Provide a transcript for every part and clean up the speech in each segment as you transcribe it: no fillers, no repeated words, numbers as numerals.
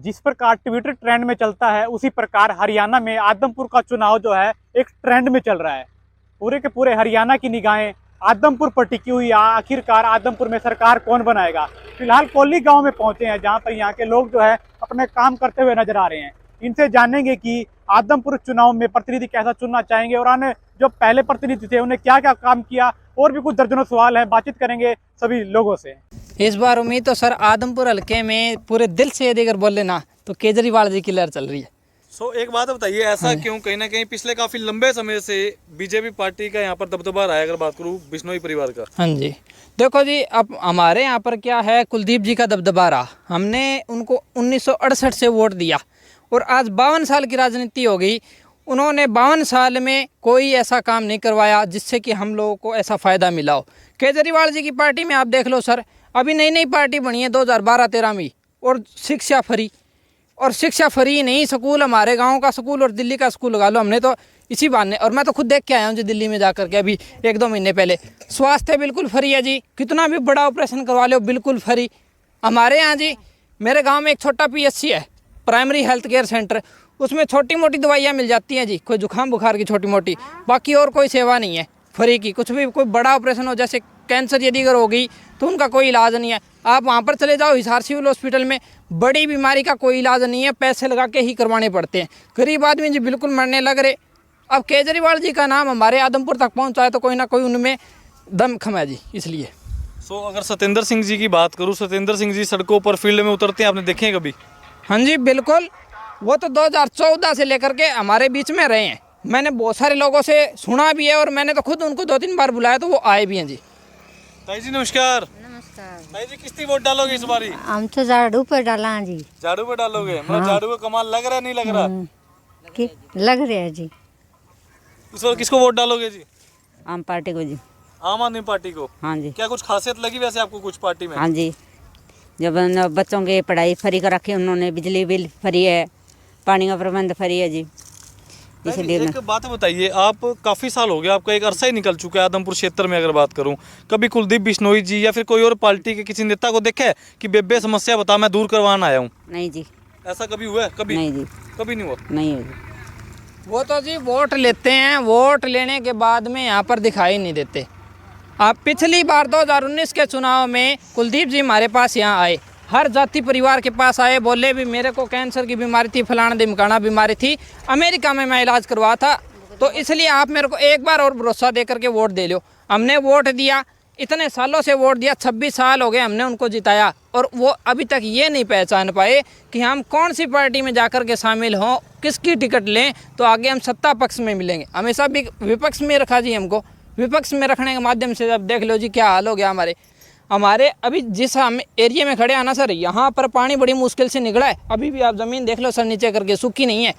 जिस प्रकार Twitter trend में चलता है उसी प्रकार हरियाणा में आदमपुर का चुनाव जो है एक ट्रेंड में चल रहा है। पूरे के पूरे हरियाणा की निगाहें आदमपुर पर टिकी हुई है। आखिरकार आदमपुर में सरकार कौन बनाएगा। फिलहाल कोल्ली गांव में पहुंचे हैं जहां पर यहाँ के लोग जो है अपने काम करते हुए नजर आ रहे हैं। इनसे जानेंगे कि आदमपुर चुनाव में प्रतिनिधि कैसा चुनना चाहेंगे और आने जो पहले प्रतिनिधि थे उन्हें क्या क्या काम किया, और भी कुछ दर्जनों सवाल है। बातचीत करेंगे सभी लोगों से। इस बार उम्मीद तो सर आदमपुर हल्के में पूरे दिल से यदि अगर बोले ना तो केजरीवाल जी की लहर चल रही है। एक बात बताइए, ऐसा क्यों? कहीं ना कहीं पिछले काफी लंबे समय से बीजेपी पार्टी का यहाँ पर दबदबा रहा है। अगर बात करूँ बिश्नोई परिवार का। हाँ जी, देखो जी, अब हमारे यहाँ पर क्या है, कुलदीप जी का दबदबा रहा। हमने उनको 1968 से वोट दिया और आज 52 साल की राजनीति हो गई। उन्होंने 52 साल में कोई ऐसा काम नहीं करवाया जिससे कि हम लोगों को ऐसा फ़ायदा मिला हो। केजरीवाल जी की पार्टी में आप देख लो सर, अभी नई नई पार्टी बनी है 2012-13 में, और शिक्षा फ्री। और शिक्षा फ्री नहीं, स्कूल हमारे गांव का स्कूल और दिल्ली का स्कूल लगा लो। हमने तो इसी बहाने, और मैं तो खुद देख के आया हूँ जी दिल्ली में जाकर के अभी 1-2 महीने पहले। स्वास्थ्य बिल्कुल फ्री है जी, कितना भी बड़ा ऑपरेशन करवा लो बिल्कुल फ्री। हमारे यहाँ जी मेरे गाँव में एक छोटा PSC है, प्राइमरी हेल्थ केयर सेंटर। उसमें छोटी मोटी दवाइयाँ मिल जाती हैं जी, कोई जुकाम बुखार की छोटी मोटी, बाकी और कोई सेवा नहीं है फ्री की। कुछ भी कोई बड़ा ऑपरेशन हो, जैसे कैंसर यदि अगर हो गई तो उनका कोई इलाज नहीं है। आप वहाँ पर चले जाओ हिसार सिविल हॉस्पिटल में, बड़ी बीमारी का कोई इलाज नहीं है, पैसे लगा के ही करवाने पड़ते हैं। गरीब आदमी जी बिल्कुल मरने लग रहे। अब केजरीवाल जी का नाम हमारे आदमपुर तक पहुँचा है तो कोई ना कोई उनमें दम खम है जी, इसलिए। अगर सत्येंद्र सिंह जी की बात करूँ, सत्येंद्र सिंह जी सड़कों पर फील्ड में उतरते हैं, आपने देखे हैं कभी? हाँ जी बिल्कुल, वो तो 2014 से लेकर के हमारे बीच में रहे हैं। मैंने बहुत सारे लोगों से सुना भी है और मैंने तो खुद उनको 2-3 बार बुलाया तो वो आए भी हैं जी। ताई जी नमस्कार। नमस्कार। ताई जी किसकी वोट डालोगे इस बारी? हम तो झाड़ू पे डाला जी। झाड़ू पे डालोगे? मतलब झाड़ू का कमाल लग रहा है, नहीं लग रहा? कि लग रहा है जी। इस बार किसको वोट डालोगे जी? आम पार्टी को जी। आम आदमी पार्टी को? हाँ जी। क्या कुछ खासियत लगी वैसे आपको कुछ पार्टी में? हाँ जी, जब बच्चों की पढ़ाई फ्री कर रखी उन्होंने, बिजली बिल फ्री है, पानी का प्रबंध फ्री है जी, इसलिए। एक बात बताइए, आप काफी साल हो गए, आपका एक अरसा ही निकल चुका है आदमपुर क्षेत्र में। अगर बात करूं, कभी कुलदीप बिश्नोई जी या फिर कोई और पार्टी के किसी नेता को देखा है कि बेबे समस्या बता मैं दूर करवाना आया हूँ? नहीं जी। ऐसा कभी हुआ है? कभी नहीं जी, कभी नहीं हुआ। नहीं है जी। वो तो जी वोट लेते हैं, वोट लेने के बाद में यहाँ पर दिखाई नहीं देते। आप पिछली बार 2019 के चुनाव में कुलदीप जी हमारे पास यहाँ आए, हर जाति परिवार के पास आए, बोले भी मेरे को कैंसर की बीमारी थी, फलाना ढिमकाना बीमारी थी, अमेरिका में मैं इलाज करवा था, तो इसलिए आप मेरे को एक बार और भरोसा दे करके वोट दे लो। हमने वोट दिया, इतने सालों से वोट दिया, 26 साल हो गए हमने उनको जिताया, और वो अभी तक ये नहीं पहचान पाए कि हम कौन सी पार्टी में जाकर के शामिल हों, किसकी टिकट लें तो आगे हम सत्ता पक्ष में मिलेंगे। हमेशा भी विपक्ष में रखा जी हमको। विपक्ष में रखने के माध्यम से अब देख लो जी क्या हाल हो गया हमारे अभी जिस हम एरिया में खड़े हैं ना सर, यहाँ पर पानी बड़ी मुश्किल से निकला है। अभी भी आप ज़मीन देख लो सर, नीचे करके सूखी नहीं है।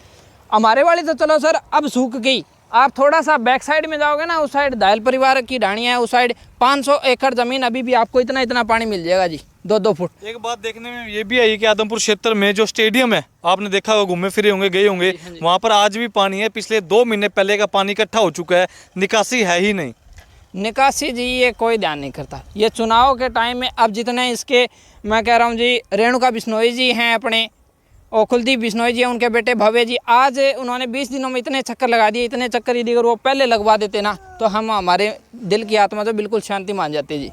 हमारे वाली तो चलो सर अब सूख गई। आप थोड़ा सा बैक साइड में जाओगे ना, उस साइड दायल परिवार की ढाणियाँ है, उस साइड 500 एकड़ ज़मीन, अभी भी आपको इतना इतना पानी मिल जाएगा जी, 2-2 फुट। एक बात देखने में ये भी आई कि आदमपुर क्षेत्र में जो स्टेडियम है, आपने देखा होगा, घूमे फिरे होंगे, गए होंगे, वहाँ पर आज भी पानी है। पिछले 2 महीने पहले का पानी इकट्ठा हो चुका है, निकासी है ही नहीं। निकासी जी ये कोई ध्यान नहीं करता। ये चुनाव के टाइम में अब जितने इसके, मैं कह रहा हूँ जी, रेणुका बिश्नोई जी हैं अपने, और कुलदीप बिश्नोई जी हैं, उनके बेटे भव्य जी, आज उन्होंने 20 दिनों में इतने चक्कर लगा दिए, इतने चक्कर यदि अगर वो पहले लगवा देते ना तो हम हमारे दिल की आत्मा से बिल्कुल शांति मान जाती जी।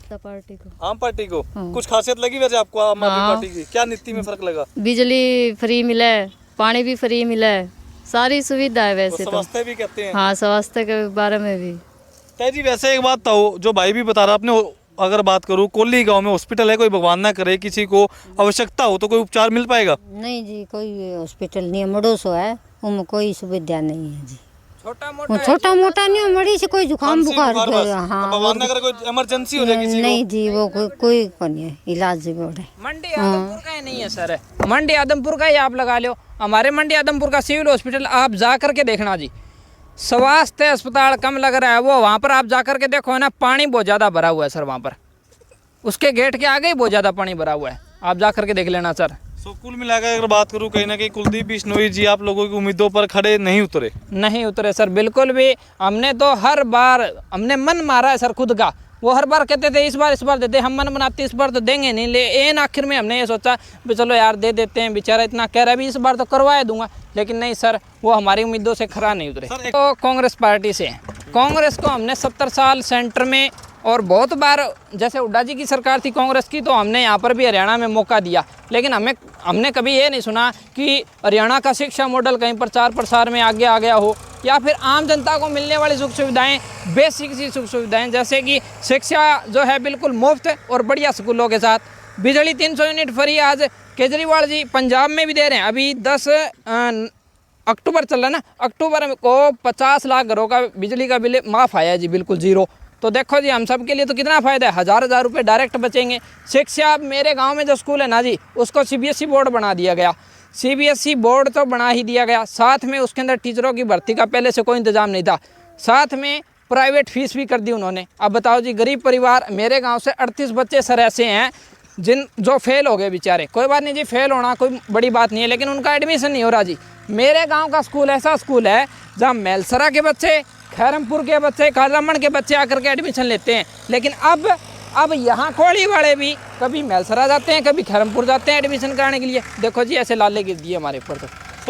आम पार्टी को कुछ खासियत लगी वैसे आपको आम आदमी पार्टी की? क्या नीति में फर्क लगा? बिजली फ्री मिले, पानी भी फ्री मिले, सारी सुविधा है वैसे तो। स्वास्थ्य भी कहते हैं। हाँ, स्वास्थ्य के बारे में भी। ताई जी वैसे एक बात तो जो भाई भी बता रहा आपने, अगर बात करूँ कोल्ली गांव में हॉस्पिटल है, कोई भगवान ना करे किसी को आवश्यकता हो तो कोई उपचार मिल पाएगा? नहीं जी, कोई हॉस्पिटल नहीं है, मड़ोसो है, उनमें कोई सुविधा नहीं है जी। छोटा मोटा नहीं है, मड़ी से कोई जुकाम बुखार। हाँ, भगवान ना करे कोई इमरजेंसी हो जाए किसी को? नहीं जी, वो कोई नहीं है, इलाज भी है। मंडी आदमपुर का ही नहीं है सर, मंडी आदमपुर का ही आप लगा लो। हमारे मंडी आदमपुर का सिविल हॉस्पिटल आप जा करके देखना जी, स्वास्थ्य अस्पताल कम लग रहा है वो। वहाँ पर आप जा करके देखो है ना, पानी बहुत ज़्यादा भरा हुआ है सर वहाँ पर, उसके गेट के आगे ही बहुत ज़्यादा पानी भरा हुआ है, आप जा करके देख लेना सर। कुल मिलाकर अगर बात करूँ, कहीं ना कहीं कुलदीप बिश्नोई जी आप लोगों की उम्मीदों पर खड़े नहीं उतरे सर, बिल्कुल भी। हमने तो हर बार हमने मन मारा है सर खुद का, वो हर बार कहते थे इस बार देते, हम मन बनाते इस बार तो देंगे नहीं, ले एन आखिर में हमने ये सोचा भी चलो यार दे देते हैं, बेचारा इतना कह रहा है भी इस बार तो करवा दूंगा, लेकिन नहीं सर, वो हमारी उम्मीदों से खरा नहीं उतरे। तो कांग्रेस पार्टी से, कांग्रेस को हमने 70 साल सेंटर में और बहुत बार, जैसे हुड्डा जी की सरकार थी कांग्रेस की, तो हमने यहाँ पर भी हरियाणा में मौका दिया, लेकिन हमने कभी ये नहीं सुना कि हरियाणा का शिक्षा मॉडल कहीं प्रचार प्रसार में आगे आ गया हो, या फिर आम जनता को मिलने वाली सुख सुविधाएं, बेसिक सी सुख सुविधाएं, जैसे कि शिक्षा जो है बिल्कुल मुफ्त और बढ़िया स्कूलों के साथ, बिजली 300 यूनिट फ्री। आज केजरीवाल जी पंजाब में भी दे रहे हैं, अभी 10 अक्टूबर चल रहा है ना, अक्टूबर को 50 लाख घरों का बिजली का बिल माफ़ आया जी, बिल्कुल ज़ीरो। तो देखो जी हम सब के लिए तो कितना फ़ायदा है, हज़ार रुपए डायरेक्ट बचेंगे। शिक्षा, मेरे गांव में जो स्कूल है ना जी, उसको CBSE बोर्ड बना दिया गया, CBSE बोर्ड तो बना ही दिया गया, साथ में उसके अंदर टीचरों की भर्ती का पहले से कोई इंतज़ाम नहीं था, साथ में प्राइवेट फीस भी कर दी उन्होंने। अब बताओ जी, गरीब परिवार, मेरे गाँव से 38 बच्चे सर ऐसे हैं जो फेल हो गए बेचारे। कोई बात नहीं जी, फेल होना कोई बड़ी बात नहीं है, लेकिन उनका एडमिशन नहीं हो रहा जी। मेरे गांव का स्कूल ऐसा स्कूल है जहां मेलसरा के बच्चे, खैरमपुर के बच्चे, कालामण के बच्चे आकर के एडमिशन लेते हैं, लेकिन अब यहाँ कोड़ी वाले भी कभी मेलसरा जाते हैं, कभी खैरमपुर जाते हैं एडमिशन कराने के लिए। देखो जी ऐसे लाले गिर दिए हमारे ऊपर तो।